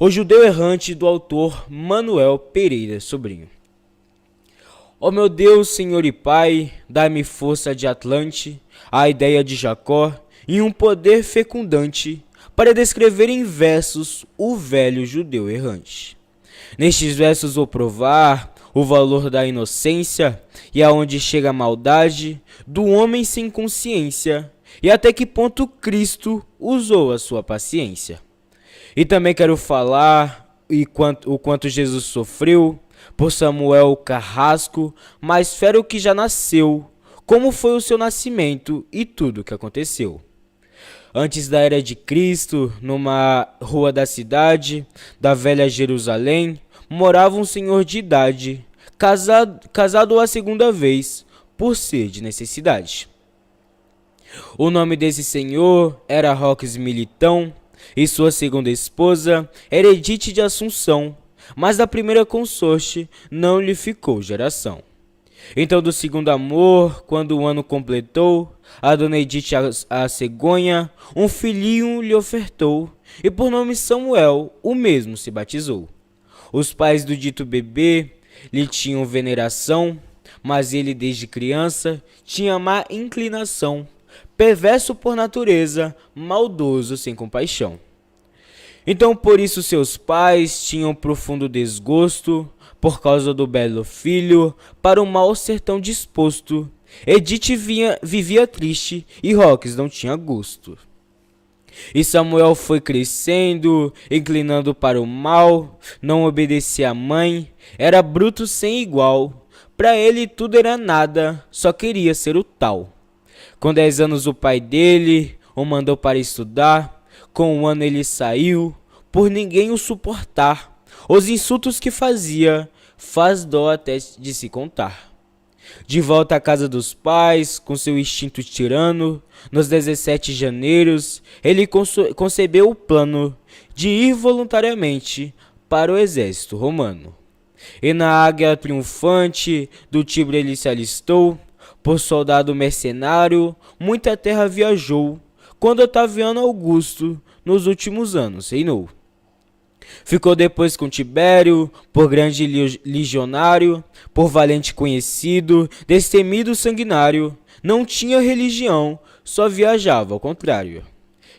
O Judeu Errante, do autor Manuel Pereira Sobrinho. Ó meu Deus, Senhor e Pai, dai-me força de Atlante, a ideia de Jacó e um poder fecundante para descrever em versos o velho judeu errante. Nestes versos vou provar o valor da inocência e aonde chega a maldade do homem sem consciência e até que ponto Cristo usou a sua paciência. E também quero falar o quanto Jesus sofreu por Samuel Carrasco, mais fero que já nasceu, como foi o seu nascimento e tudo o que aconteceu. Antes da era de Cristo, numa rua da cidade, da velha Jerusalém, morava um senhor de idade, casado a segunda vez, por ser de necessidade. O nome desse senhor era Roques Militão, e sua segunda esposa era Edite de Assunção, mas da primeira consorte não lhe ficou geração. Então do segundo amor, quando o ano completou, a dona Edite a cegonha, um filhinho lhe ofertou, e por nome Samuel, o mesmo se batizou. Os pais do dito bebê lhe tinham veneração, mas ele desde criança tinha má inclinação, perverso por natureza, maldoso sem compaixão. Então por isso seus pais tinham profundo desgosto, por causa do belo filho, para o mau sertão disposto. Edite vivia triste e Roques não tinha gosto. E Samuel foi crescendo, inclinando para o mal, não obedecia à mãe, era bruto sem igual, para ele tudo era nada, só queria ser o tal. Com 10 anos o pai dele o mandou para estudar, com 1 ano ele saiu, por ninguém o suportar. Os insultos que fazia, faz dó até de se contar. De volta à casa dos pais, com seu instinto tirano, nos 17 de janeiro, ele concebeu o plano de ir voluntariamente para o exército romano. E na águia triunfante do Tibre ele se alistou, por soldado mercenário, muita terra viajou, quando Otaviano Augusto nos últimos anos reinou. Ficou depois com Tibério, por grande legionário, por valente conhecido, destemido sanguinário, não tinha religião, só viajava ao contrário.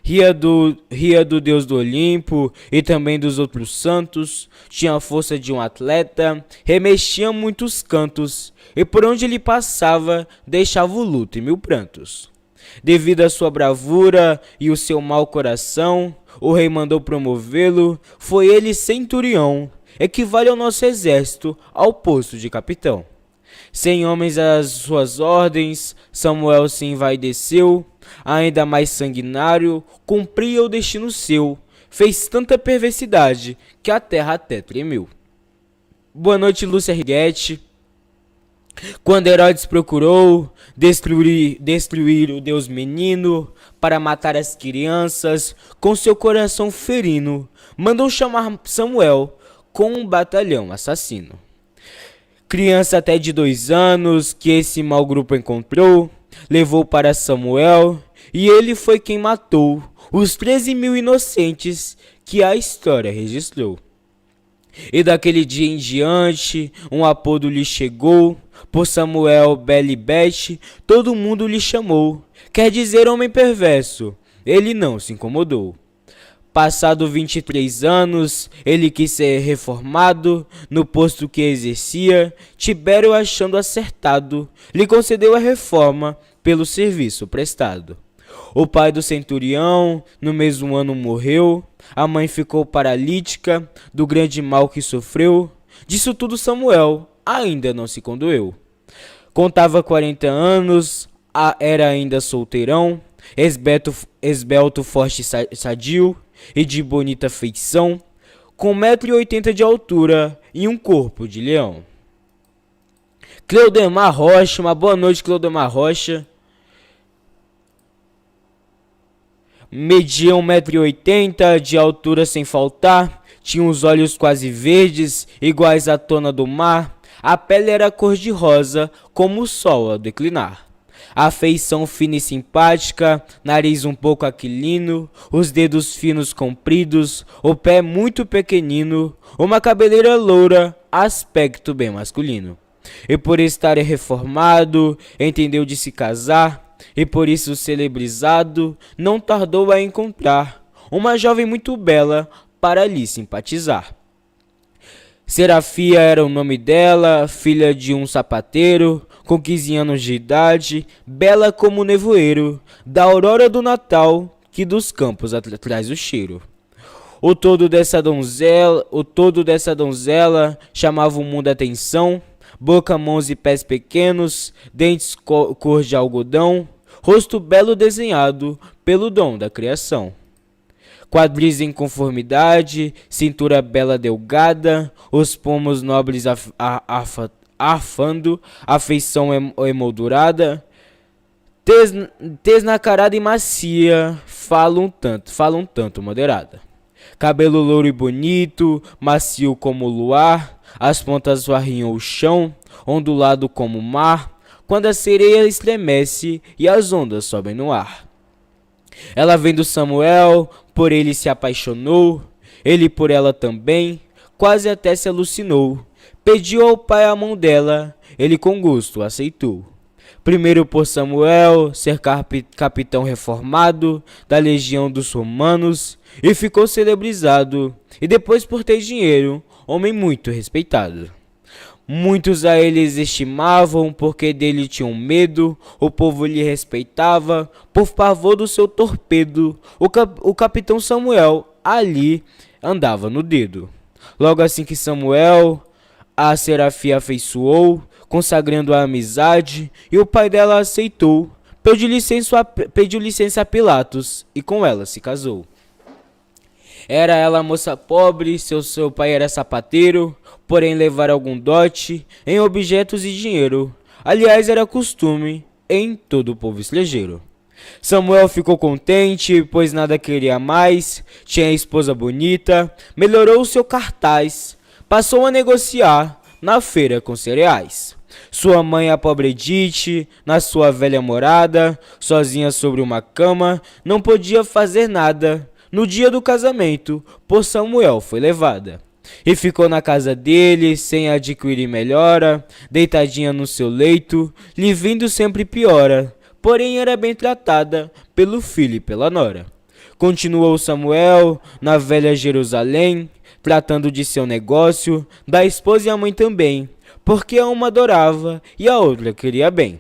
Ria do Deus do Olimpo e também dos outros santos, tinha a força de um atleta, remexia muitos cantos, e por onde ele passava, deixava o luto e 1000 prantos. Devido à sua bravura e o seu mau coração, o rei mandou promovê-lo, foi ele centurião, equivale ao nosso exército, ao posto de capitão. 100 homens às suas ordens, Samuel se envaideceu, ainda mais sanguinário, cumpria o destino seu, fez tanta perversidade que a terra até tremeu. Boa noite, Lúcia Righetti. Quando Herodes procurou destruir o Deus menino para matar as crianças, com seu coração ferino, mandou chamar Samuel com um batalhão assassino. Criança até de 2 anos que esse mau grupo encontrou, levou para Samuel e ele foi quem matou os 13.000 inocentes que a história registrou. E daquele dia em diante, um apodo lhe chegou, por Samuel Belibete, todo mundo lhe chamou, quer dizer homem perverso, ele não se incomodou. Passado 23 anos, ele quis ser reformado, no posto que exercia, Tibério achando acertado, lhe concedeu a reforma pelo serviço prestado. O pai do centurião, no mesmo ano morreu, a mãe ficou paralítica, do grande mal que sofreu, disso tudo Samuel ainda não se condoeu. Contava 40 anos, era ainda solteirão, esbelto, forte e sadio, e de bonita feição, com 1,80 m de altura e um corpo de leão. Cleudemar Rocha, uma boa noite, Cleudemar Rocha. Media 1,80 m de altura sem faltar, tinha os olhos quase verdes, iguais à tona do mar, a pele era cor de rosa, como o sol ao declinar. A feição fina e simpática, nariz um pouco aquilino, os dedos finos compridos, o pé muito pequenino, uma cabeleira loura, aspecto bem masculino. E por estar reformado, entendeu de se casar, e por isso celebrizado, não tardou a encontrar uma jovem muito bela para lhe simpatizar. Serafia era o nome dela, filha de um sapateiro, com 15 anos de idade, bela como o nevoeiro, da aurora do Natal, que dos campos traz o cheiro. O todo dessa donzela chamava o mundo a atenção, boca, mãos e pés pequenos, dentes cor de algodão, rosto belo desenhado pelo dom da criação. Quadris em conformidade, cintura bela delgada, os pomos nobres arfando, a feição emoldurada, tez nacarada e macia, fala um tanto moderada. Cabelo louro e bonito, macio como o luar, as pontas varriam o chão, ondulado como o mar, quando a sereia estremece e as ondas sobem no ar. Ela vendo Samuel, por ele se apaixonou, ele por ela também, quase até se alucinou. Pediu ao pai a mão dela, ele com gosto aceitou. Primeiro por Samuel ser capitão reformado da legião dos romanos e ficou celebrizado, e depois por ter dinheiro, homem muito respeitado. Muitos a eles estimavam, porque dele tinham medo, o povo lhe respeitava, por pavor do seu torpedo, o capitão Samuel ali andava no dedo. Logo assim que Samuel a Serafia afeiçoou, consagrando a amizade, e o pai dela aceitou, pediu licença a Pilatos, e com ela se casou. Era ela moça pobre, seu pai era sapateiro, porém levar algum dote em objetos e dinheiro. Aliás, era costume em todo o povo estrangeiro. Samuel ficou contente, pois nada queria mais, tinha esposa bonita, melhorou o seu cartaz, passou a negociar na feira com cereais. Sua mãe, a pobre Edith, na sua velha morada, sozinha sobre uma cama, não podia fazer nada. No dia do casamento, por Samuel foi levada. E ficou na casa dele, sem adquirir melhora, deitadinha no seu leito, lhe vindo sempre piora, porém era bem tratada pelo filho e pela nora. Continuou Samuel na velha Jerusalém, tratando de seu negócio, da esposa e a mãe também, porque a uma adorava e a outra queria bem.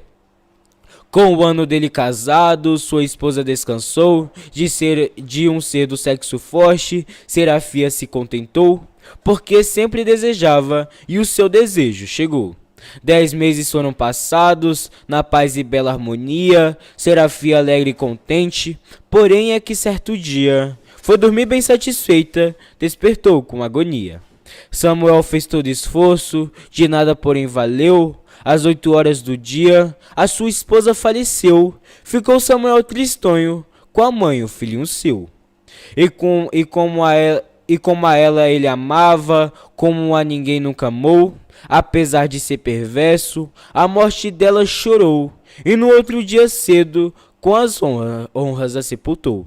Com o ano dele casado, sua esposa descansou, de um ser do sexo forte, Serafia se contentou, porque sempre desejava, e o seu desejo chegou. 10 meses foram passados, na paz e bela harmonia, Serafia alegre e contente, porém é que certo dia, foi dormir bem satisfeita, despertou com agonia. Samuel fez todo esforço, de nada porém valeu. Às 8 horas do dia, a sua esposa faleceu. Ficou Samuel tristonho, com a mãe e o filhinho seu. E como a ela ele amava, como a ninguém nunca amou, apesar de ser perverso, a morte dela chorou, e no outro dia cedo, com as honras a sepultou.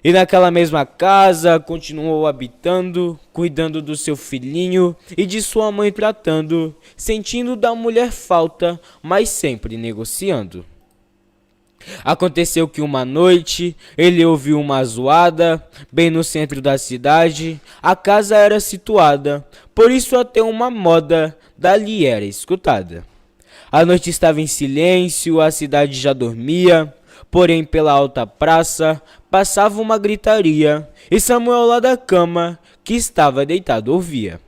E naquela mesma casa continuou habitando, cuidando do seu filhinho e de sua mãe tratando, sentindo da mulher falta, mas sempre negociando. Aconteceu que uma noite ele ouviu uma zoada, bem no centro da cidade, a casa era situada, por isso até uma moda dali era escutada. A noite estava em silêncio, a cidade já dormia, porém pela alta praça passava uma gritaria, e Samuel lá da cama, que estava deitado, ouvia.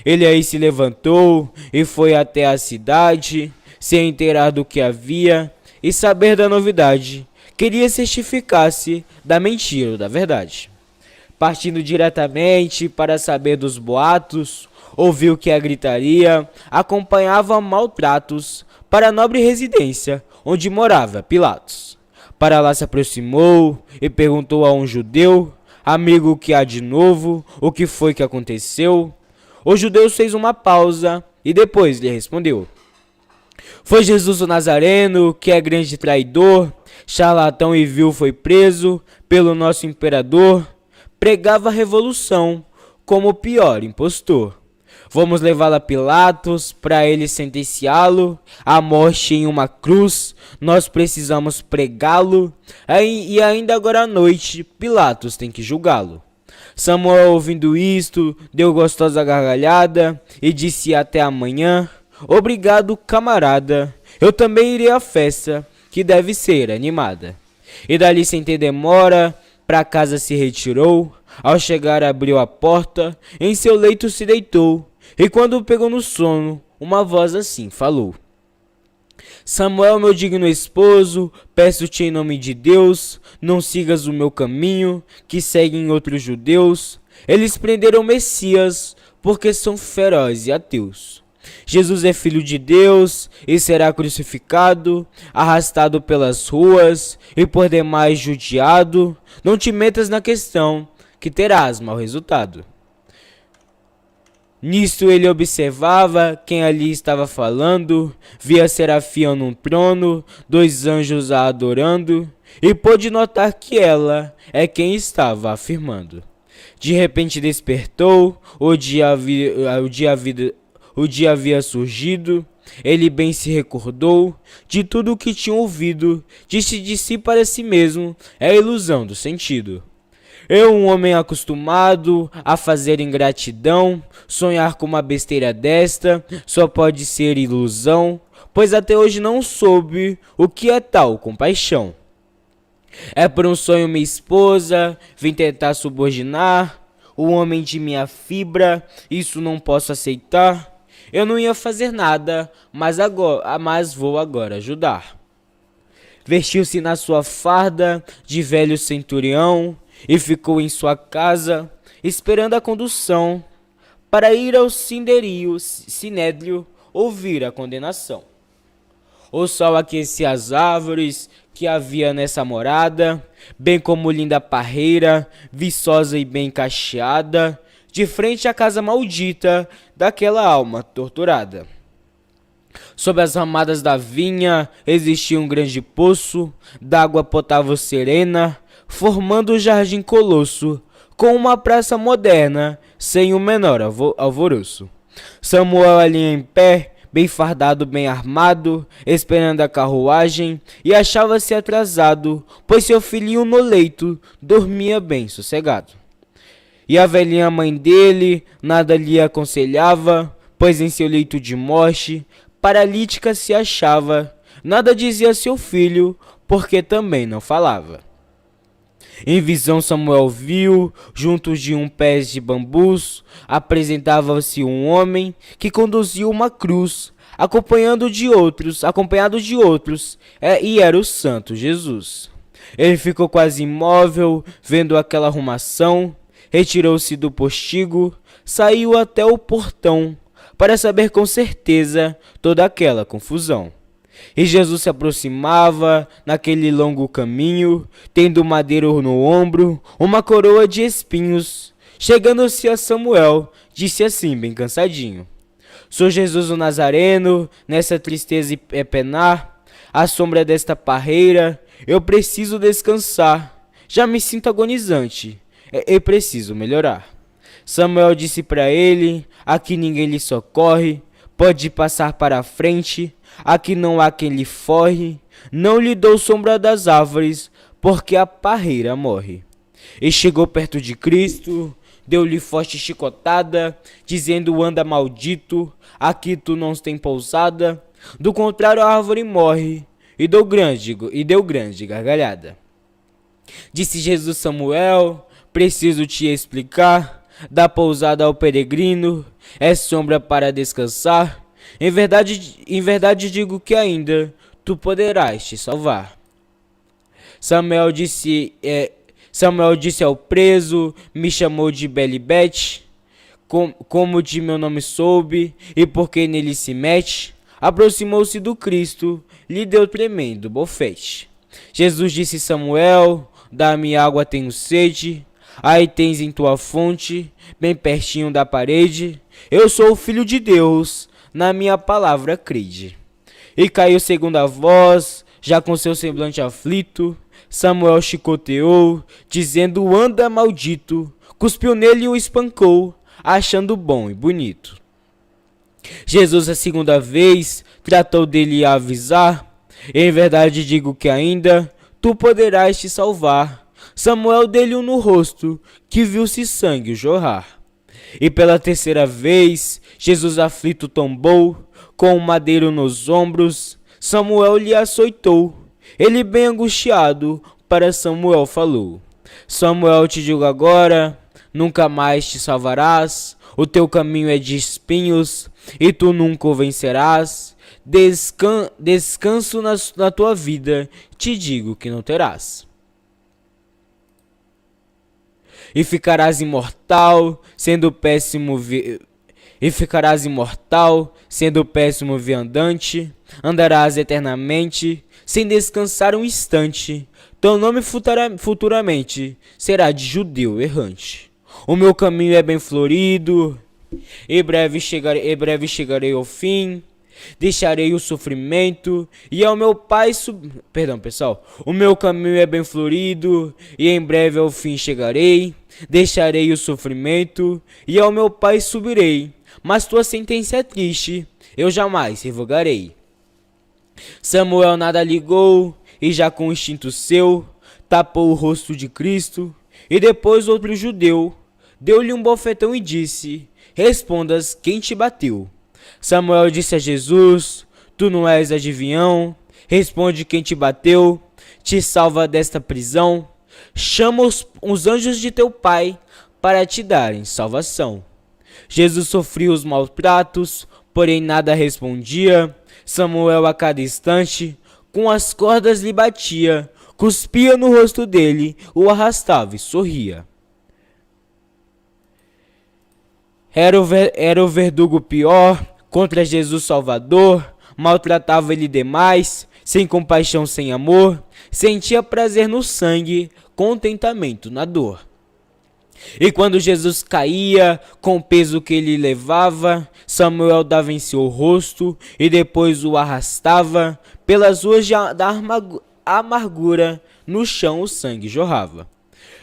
Ele aí se levantou e foi até a cidade, se inteirar do que havia e saber da novidade. Queria certificar-se da mentira ou da verdade. Partindo diretamente para saber dos boatos, ouviu que a gritaria acompanhava maltratos para a nobre residência onde morava Pilatos. Para lá se aproximou e perguntou a um judeu: amigo, o que há de novo? O que foi que aconteceu? O judeu fez uma pausa e depois lhe respondeu: Foi Jesus o Nazareno, que é grande traidor, charlatão e vil, foi preso pelo nosso imperador. Pregava a revolução como o pior impostor. Vamos levá-lo a Pilatos, para ele sentenciá-lo à morte em uma cruz. Nós precisamos pregá-lo, e ainda agora à noite Pilatos tem que julgá-lo. Samuel, ouvindo isto, deu gostosa gargalhada e disse: até amanhã. Obrigado, camarada, eu também irei à festa, que deve ser animada. E dali, sem ter demora, pra casa se retirou. Ao chegar, abriu a porta, em seu leito se deitou, e quando pegou no sono, uma voz assim falou: Samuel, meu digno esposo, peço-te em nome de Deus, não sigas o meu caminho, que seguem outros judeus. Eles prenderam o Messias, porque são ferozes e ateus. Jesus é filho de Deus e será crucificado, arrastado pelas ruas e por demais judiado. Não te metas na questão, que terás mau resultado. Nisto ele observava quem ali estava falando, via Serafim num trono, 2 anjos a adorando, e pôde notar que ela é quem estava afirmando. De repente despertou, o dia havia surgido, ele bem se recordou de tudo o que tinha ouvido, disse de si para si mesmo, é a ilusão do sentido. Eu, um homem acostumado a fazer ingratidão, sonhar com uma besteira desta, só pode ser ilusão, pois até hoje não soube o que é tal compaixão. É por um sonho minha esposa, vim tentar subordinar, o homem de minha fibra, isso não posso aceitar. Eu não ia fazer nada, mas vou agora ajudar. Vestiu-se na sua farda de velho centurião e ficou em sua casa, esperando a condução, para ir ao sinédrio ouvir a condenação. O sol aquecia as árvores que havia nessa morada, bem como linda parreira, viçosa e bem cacheada, de frente à casa maldita daquela alma torturada. Sob as ramadas da vinha existia um grande poço d'água potável serena, formando um jardim colosso, com uma praça moderna, sem o menor alvoroço. Samuel ali em pé, bem fardado, bem armado, esperando a carruagem, e achava-se atrasado, pois seu filhinho no leito dormia bem sossegado. E a velhinha mãe dele nada lhe aconselhava, pois em seu leito de morte, paralítica se achava, nada dizia a seu filho, porque também não falava. Em visão Samuel viu, junto de um pé de bambus, apresentava-se um homem que conduzia uma cruz, acompanhado de outros, e era o santo Jesus. Ele ficou quase imóvel, vendo aquela arrumação, retirou-se do postigo, saiu até o portão, para saber com certeza toda aquela confusão. E Jesus se aproximava naquele longo caminho, tendo um madeiro no ombro, uma coroa de espinhos. Chegando-se a Samuel, disse assim bem cansadinho: Sou Jesus o Nazareno, nessa tristeza e penar, à sombra desta parreira, eu preciso descansar. Já me sinto agonizante, e preciso melhorar. Samuel disse para ele: aqui ninguém lhe socorre, pode passar para a frente, aqui não há quem lhe forre, não lhe dou sombra das árvores, porque a parreira morre. E chegou perto de Cristo, deu-lhe forte chicotada, dizendo: anda maldito, aqui tu não tens pousada, do contrário a árvore morre, e deu grande gargalhada. Disse Jesus: Samuel, preciso te explicar, da pousada ao peregrino, é sombra para descansar. Em verdade digo que ainda tu poderás te salvar. Samuel disse ao preso, me chamou de Belibete, como de meu nome soube, e porque nele se mete. Aproximou-se do Cristo, lhe deu tremendo bofete. Jesus disse: Samuel, dá-me água, tenho sede. Aí tens em tua fonte, bem pertinho da parede. Eu sou o Filho de Deus, na minha palavra crede. E caiu segunda voz, já com seu semblante aflito. Samuel chicoteou, dizendo: anda, maldito. Cuspiu nele e o espancou, achando bom e bonito. Jesus, a segunda vez, tratou dele a avisar: em verdade digo que ainda tu poderás te salvar. Samuel deu-lhe no rosto, que viu-se sangue jorrar. E pela terceira vez, Jesus aflito tombou, com um madeiro nos ombros. Samuel lhe açoitou. Ele bem angustiado, para Samuel falou: Samuel, te digo agora, nunca mais te salvarás. O teu caminho é de espinhos, e tu nunca o vencerás. Descanso na tua vida, te digo que não terás. E ficarás imortal, sendo péssimo viandante. Andarás eternamente, sem descansar um instante. Teu nome futuramente será de judeu errante. O meu caminho é bem florido, e breve chegarei ao fim. Deixarei o sofrimento e ao meu pai Perdão, pessoal. O meu caminho é bem florido e em breve ao fim chegarei. Deixarei o sofrimento e ao meu pai subirei. Mas tua sentença é triste, eu jamais revogarei. Samuel nada ligou e já com instinto seu tapou o rosto de Cristo. E depois outro judeu deu-lhe um bofetão e disse: respondas quem te bateu. Samuel disse a Jesus: tu não és adivinhão, responde quem te bateu, te salva desta prisão. Chama os anjos de teu pai para te darem salvação. Jesus sofria os maltratos, porém nada respondia. Samuel a cada instante com as cordas lhe batia, cuspia no rosto dele, o arrastava e sorria. Era o verdugo pior contra Jesus Salvador, maltratava ele demais, sem compaixão, sem amor, sentia prazer no sangue, contentamento na dor. E quando Jesus caía, com o peso que ele levava, Samuel dava em seu rosto e depois o arrastava, pelas ruas da amargura, no chão o sangue jorrava.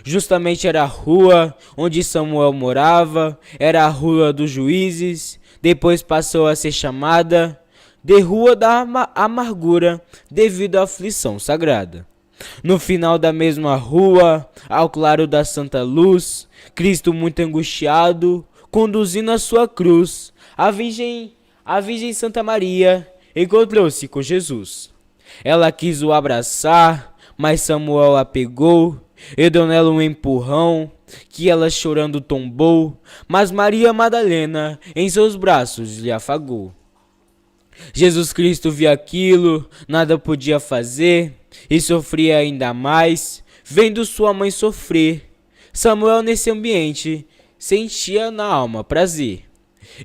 Justamente era a rua onde Samuel morava, era a rua dos juízes, depois passou a ser chamada de Rua da Amargura, devido à aflição sagrada. No final da mesma rua, ao claro da santa luz, Cristo muito angustiado, conduzindo a sua cruz, a Virgem Santa Maria encontrou-se com Jesus. Ela quis o abraçar, mas Samuel a pegou e deu nela um empurrão, que ela chorando tombou, mas Maria Madalena em seus braços lhe afagou. Jesus Cristo viu aquilo, nada podia fazer, e sofria ainda mais, vendo sua mãe sofrer. Samuel nesse ambiente sentia na alma prazer.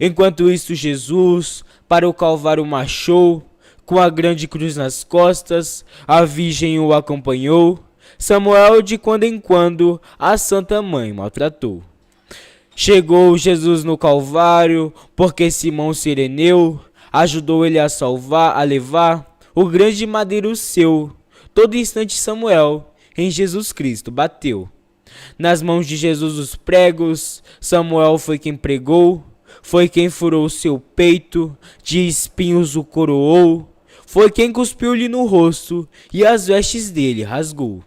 Enquanto isso Jesus para o Calvário marchou, com a grande cruz nas costas, a Virgem o acompanhou. Samuel de quando em quando a Santa Mãe maltratou. Chegou Jesus no Calvário, porque Simão Cireneu ajudou ele a levar o grande madeiro seu. Todo instante Samuel em Jesus Cristo bateu. Nas mãos de Jesus os pregos, Samuel foi quem pregou, foi quem furou seu peito, de espinhos o coroou, foi quem cuspiu-lhe no rosto e as vestes dele rasgou.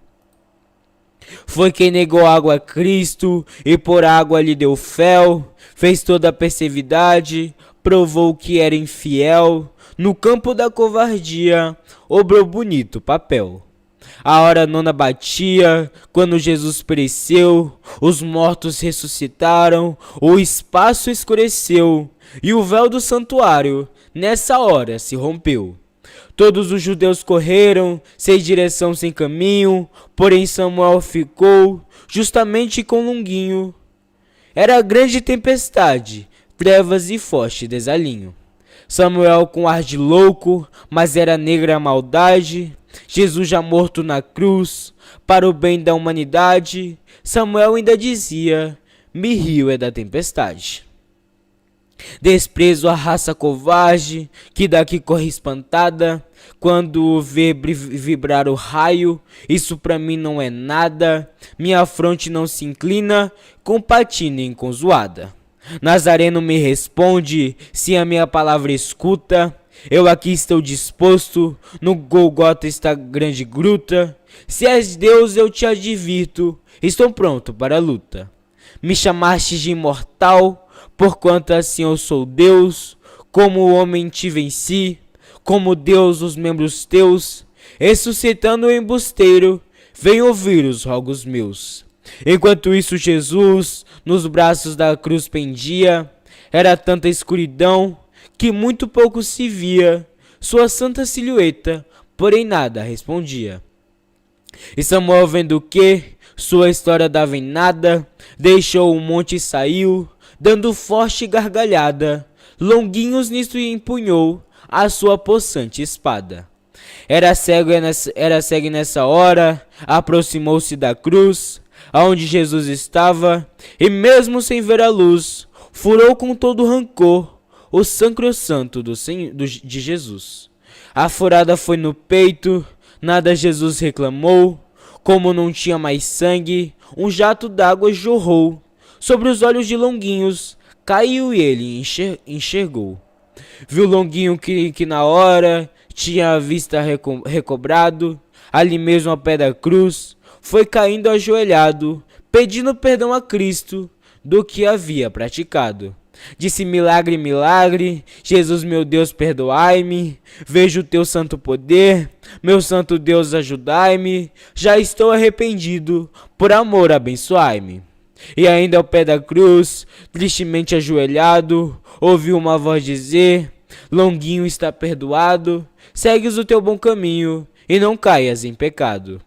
Foi quem negou água a Cristo e por água lhe deu fel, fez toda a perseveridade, provou que era infiel, no campo da covardia, obrou bonito papel. A hora nona batia, quando Jesus pereceu, os mortos ressuscitaram, o espaço escureceu, e o véu do santuário, nessa hora, se rompeu. Todos os judeus correram, sem direção, sem caminho, porém Samuel ficou, justamente com Longuinho. Era grande tempestade, trevas e forte desalinho. Samuel com ar de louco, mas era negra a maldade. Jesus já morto na cruz, para o bem da humanidade. Samuel ainda dizia: me rio é da tempestade. Desprezo a raça covarde, que daqui corre espantada, quando vê vibrar o raio, isso pra mim não é nada. Minha fronte não se inclina, com patina com zoada. Nazareno me responde, se a minha palavra escuta. Eu aqui estou disposto, no Golgota está grande gruta. Se és Deus eu te advirto, estou pronto para a luta. Me chamaste de imortal, porquanto assim eu sou Deus. Como o homem te venci, como Deus os membros teus. Ressuscitando o embusteiro, vem ouvir os rogos meus. Enquanto isso Jesus, nos braços da cruz pendia. Era tanta escuridão, que muito pouco se via. Sua santa silhueta, porém nada respondia. E Samuel vendo que sua história dava em nada, deixou o monte e saiu, dando forte gargalhada. Longuinhos nisto empunhou a sua possante espada. Era cego nessa hora, aproximou-se da cruz, aonde Jesus estava, e mesmo sem ver a luz, furou com todo rancor o sacrosanto de Jesus. A furada foi no peito, nada Jesus reclamou. Como não tinha mais sangue, um jato d'água jorrou. Sobre os olhos de Longuinhos, caiu e ele enxergou. Viu Longuinho que na hora tinha a vista recobrado, ali mesmo ao pé da cruz, foi caindo ajoelhado, pedindo perdão a Cristo do que havia praticado. Disse: milagre, milagre, Jesus meu Deus perdoai-me, vejo o teu santo poder, meu santo Deus ajudai-me, já estou arrependido, por amor abençoai-me. E ainda ao pé da cruz, tristemente ajoelhado, ouviu uma voz dizer: Longuinho está perdoado, segues o teu bom caminho e não caias em pecado.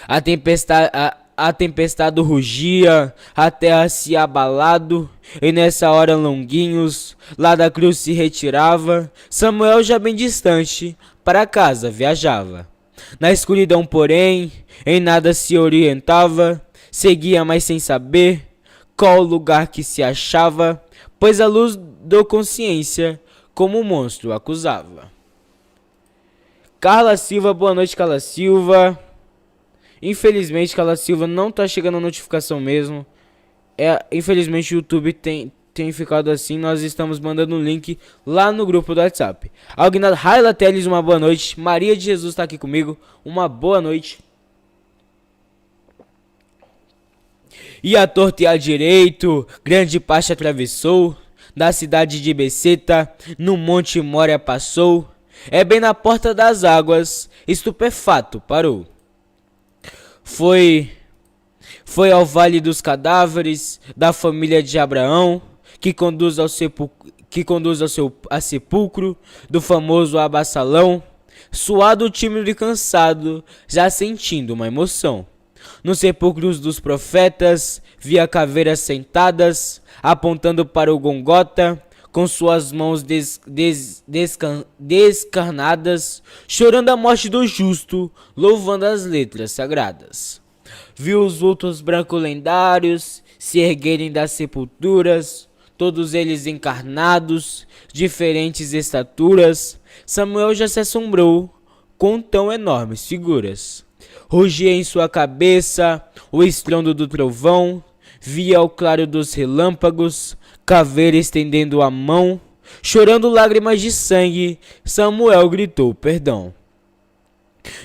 A tempestade rugia, a terra se abalado, e nessa hora Longuinhos, lá da cruz se retirava. Samuel já bem distante, para casa viajava. Na escuridão, porém, em nada se orientava, seguia mas sem saber qual lugar que se achava, pois a luz da consciência como um monstro acusava. Carla Silva, boa noite, Carla Silva. Infelizmente, Carla Silva, não tá chegando a notificação mesmo. Infelizmente o YouTube tem ficado assim. Nós estamos mandando um link lá no grupo do WhatsApp. Algnado Raila Teles, uma boa noite. Maria de Jesus tá aqui comigo, uma boa noite. E a torta e a direito, grande parte atravessou, da cidade de Beceta, no Monte Mória passou. É bem na porta das águas, estupefato parou. Foi ao vale dos cadáveres da família de Abraão, que conduz ao sepulcro do famoso Absalão, suado, tímido e cansado, já sentindo uma emoção. Nos sepulcros dos profetas, via caveiras sentadas, apontando para o Golgota, com suas mãos descarnadas, chorando a morte do justo, louvando as letras sagradas. Viu os vultos brancos lendários se erguerem das sepulturas, todos eles encarnados, diferentes estaturas. Samuel já se assombrou com tão enormes figuras. Rugia em sua cabeça o estrondo do trovão, via o claro dos relâmpagos, caveira estendendo a mão, chorando lágrimas de sangue, Samuel gritou perdão.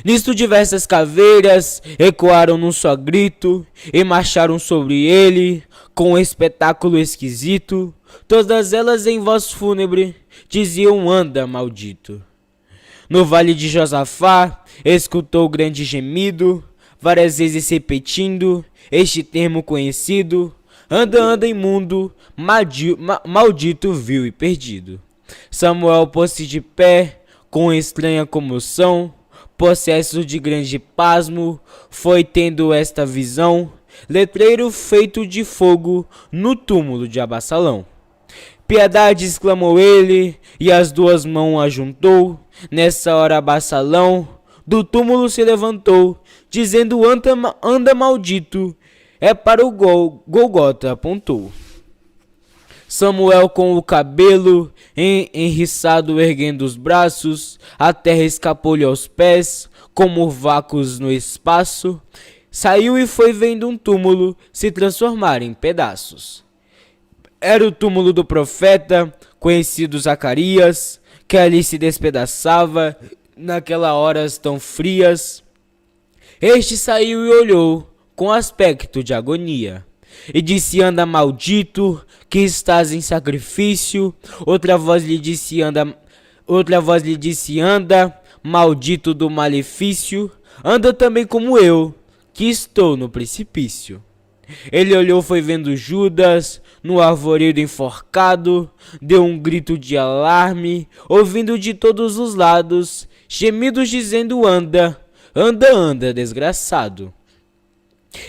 Nisto diversas caveiras ecoaram num só grito e marcharam sobre ele com um espetáculo esquisito. Todas elas em voz fúnebre diziam: anda, maldito. No vale de Josafá escutou grande gemido, várias vezes repetindo este termo conhecido: anda, anda, imundo, maldito, vil e perdido. Samuel pôs-se de pé com estranha comoção, possesso de grande pasmo, foi tendo esta visão: letreiro feito de fogo no túmulo de Absalão. Piedade, exclamou ele, e as duas mãos ajuntou. Nessa hora Absalão do túmulo se levantou, dizendo: anda, maldito. É para o Golgota apontou. Samuel com o cabelo enriçado erguendo os braços, a terra escapou-lhe aos pés, como vácuos no espaço. Saiu e foi vendo um túmulo se transformar em pedaços. Era o túmulo do profeta, conhecido Zacarias, que ali se despedaçava, naquelas horas tão frias. Este saiu e olhou, com aspecto de agonia, e disse: anda, maldito, que estás em sacrifício. Outra voz lhe disse: anda, maldito do malefício, anda também como eu, que estou no precipício. Ele olhou, foi vendo Judas no arvoredo enforcado, deu um grito de alarme, ouvindo de todos os lados gemidos dizendo: anda, anda, anda, desgraçado.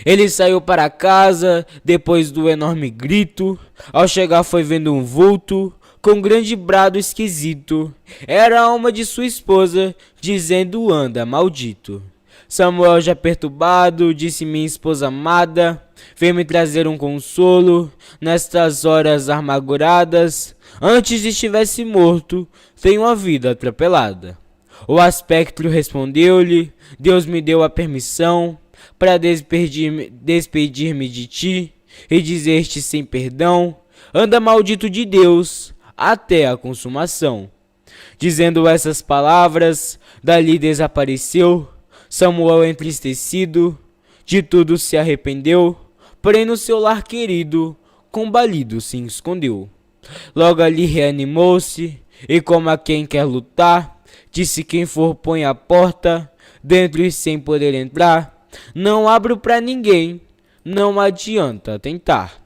Ele saiu para casa depois do enorme grito. Ao chegar foi vendo um vulto com grande brado esquisito. Era a alma de sua esposa dizendo: anda, maldito. Samuel, já perturbado, disse: minha esposa amada, vem me trazer um consolo nestas horas amarguradas. Antes estivesse morto, tenho a vida atropelada. O aspecto respondeu-lhe: Deus me deu a permissão para despedir-me de ti e dizer-te sem perdão: anda, maldito de Deus, até a consumação. Dizendo essas palavras, dali desapareceu. Samuel, entristecido, de tudo se arrependeu, porém no seu lar querido, combalido se escondeu. Logo ali reanimou-se, e como a quem quer lutar, disse: quem for põe a porta dentro e sem poder entrar. Não abro pra ninguém, não adianta tentar.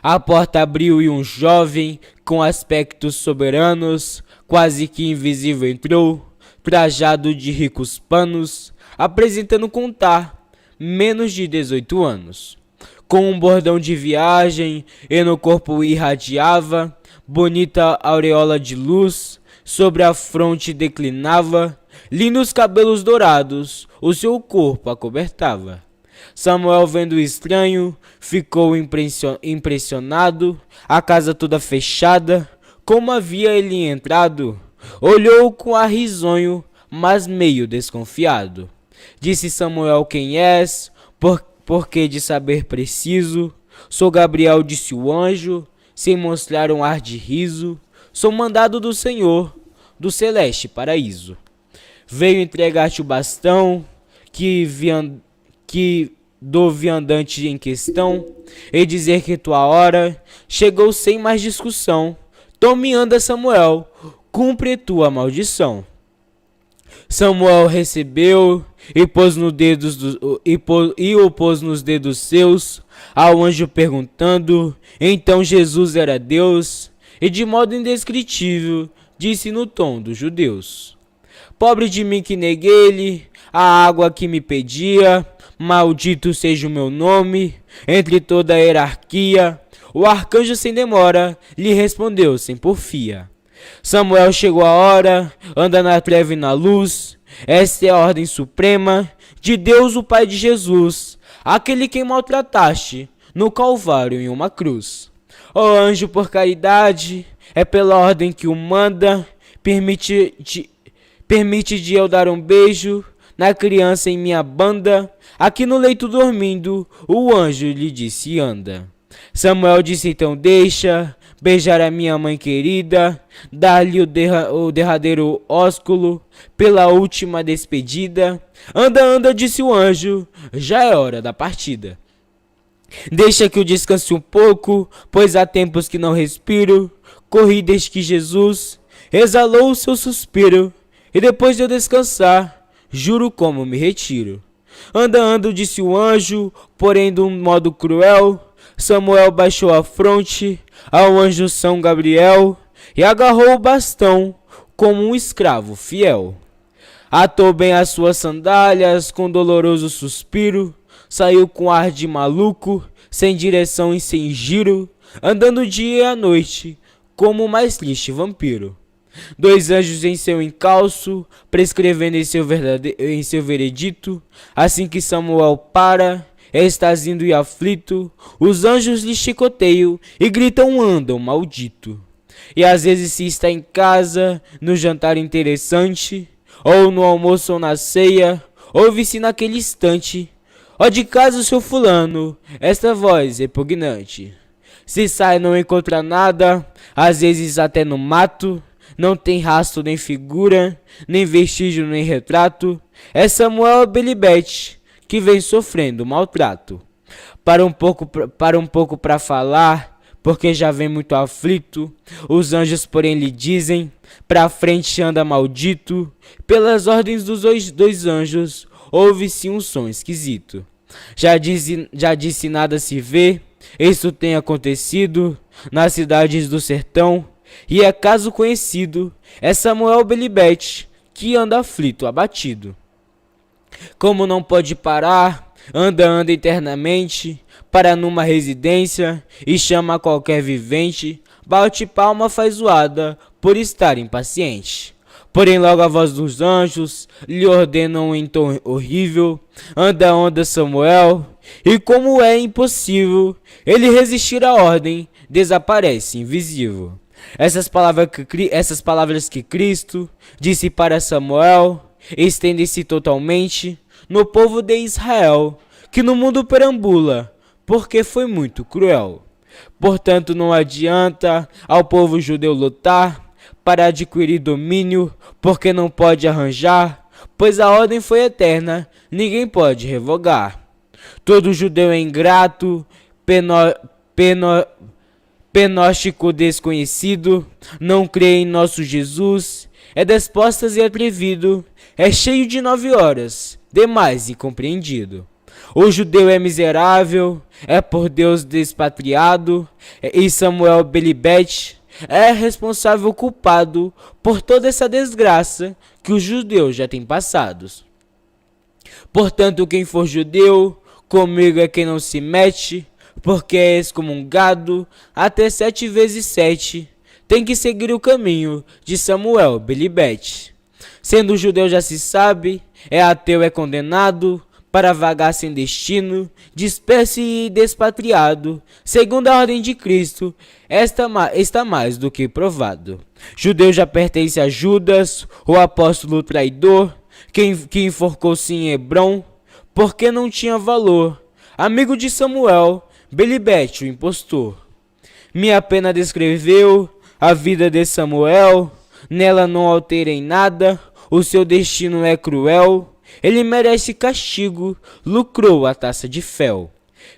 A porta abriu e um jovem, com aspectos soberanos, quase que invisível, entrou, trajado de ricos panos, apresentando contar menos de 18 anos. Com um bordão de viagem e no corpo irradiava bonita aureola de luz, sobre a fronte declinava, lindos cabelos dourados, o seu corpo acobertava. Samuel, vendo o estranho, ficou impressionado, a casa toda fechada, como havia ele entrado. Olhou com ar risonho, mas meio desconfiado. Disse Samuel: quem és? Porque de saber preciso. Sou Gabriel, disse o anjo, sem mostrar um ar de riso. Sou mandado do Senhor, do celeste paraíso. Veio entregar-te o bastão que do viandante em questão, e dizer que tua hora chegou sem mais discussão. Tome e anda, Samuel, cumpre tua maldição. Samuel recebeu e o pôs nos dedos seus, ao anjo perguntando. Então Jesus era Deus, e de modo indescritível disse no tom dos judeus: pobre de mim que neguei-lhe a água que me pedia. Maldito seja o meu nome entre toda a hierarquia. O arcanjo sem demora lhe respondeu sem porfia: Samuel, chegou a hora, anda na treva e na luz. Esta é a ordem suprema de Deus, o Pai de Jesus, aquele que maltrataste no Calvário em uma cruz. Ó anjo, por caridade, é pela ordem que o manda, permite de eu dar um beijo na criança em minha banda. Aqui no leito dormindo, o anjo lhe disse: anda. Samuel disse: então deixa beijar a minha mãe querida, dar-lhe o derradeiro ósculo pela última despedida. Anda, anda, disse o anjo, já é hora da partida. Deixa que eu descanse um pouco, pois há tempos que não respiro. Corri desde que Jesus exalou o seu suspiro, e depois de eu descansar, juro como me retiro. Anda, anda, disse o anjo, porém de um modo cruel. Samuel baixou a fronte ao anjo São Gabriel e agarrou o bastão como um escravo fiel. Atou bem as suas sandálias com doloroso suspiro, saiu com ar de maluco, sem direção e sem giro, andando dia e à noite como o mais triste vampiro. Dois anjos em seu encalço, prescrevendo em seu veredito. Assim que Samuel para, extasindo e aflito, os anjos lhe chicoteiam e gritam andam, maldito. E às vezes se está em casa, no jantar interessante, ou no almoço ou na ceia, ouve-se naquele instante: ó de casa o seu fulano, esta voz repugnante. Se sai não encontra nada, às vezes até no mato, não tem rastro nem figura, nem vestígio nem retrato. É Samuel Belibete que vem sofrendo maltrato. Para um pouco para falar, porque já vem muito aflito. Os anjos porém lhe dizem: pra frente anda maldito. Pelas ordens dos dois anjos, ouve-se um som esquisito. Já disse nada se vê, isso tem acontecido nas cidades do sertão, e é caso conhecido, é Samuel Belibete que anda aflito, abatido. Como não pode parar, anda internamente, para numa residência, e chama qualquer vivente, bate palma faz zoada, por estar impaciente. Porém logo a voz dos anjos lhe ordenam em tom horrível: anda Samuel, e como é impossível ele resistir à ordem, desaparece invisível. Essas palavras que Cristo disse para Samuel estendem-se totalmente no povo de Israel, que no mundo perambula, porque foi muito cruel. Portanto não adianta ao povo judeu lutar para adquirir domínio, porque não pode arranjar, pois a ordem foi eterna, ninguém pode revogar. Todo judeu é ingrato, penóstico desconhecido, não crê em nosso Jesus, é despostas e atrevido, é cheio de 9 horas, demais incompreendido. O judeu é miserável, é por Deus despatriado, e Samuel Belibete é responsável culpado por toda essa desgraça que os judeus já têm passado. Portanto, quem for judeu, comigo é quem não se mete, porque é excomungado até 7 vezes 7. Tem que seguir o caminho de Samuel Belibete. Sendo judeu já se sabe, é ateu, é condenado para vagar sem destino, disperso e despatriado. Segundo a ordem de Cristo, está mais do que provado. Judeu já pertence a Judas, o apóstolo traidor, que enforcou-se em Hebrom, porque não tinha valor. Amigo de Samuel Belibete, o impostor. Minha pena descreveu a vida de Samuel, nela não alterem nada, o seu destino é cruel. Ele merece castigo, lucrou a taça de fel.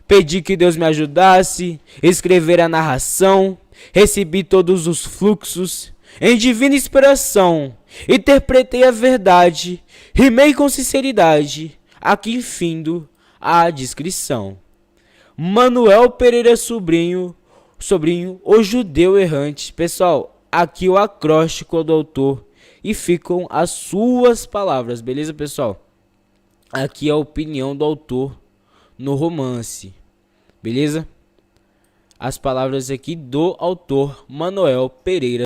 Pedi que Deus me ajudasse, escrever a narração, recebi todos os fluxos, em divina inspiração, interpretei a verdade, rimei com sinceridade, aqui findo a descrição. Manuel Pereira Sobrinho, o judeu errante. Pessoal, aqui o acróstico do autor e ficam as suas palavras, beleza, pessoal? Aqui é a opinião do autor no romance, beleza? As palavras aqui do autor Manuel Pereira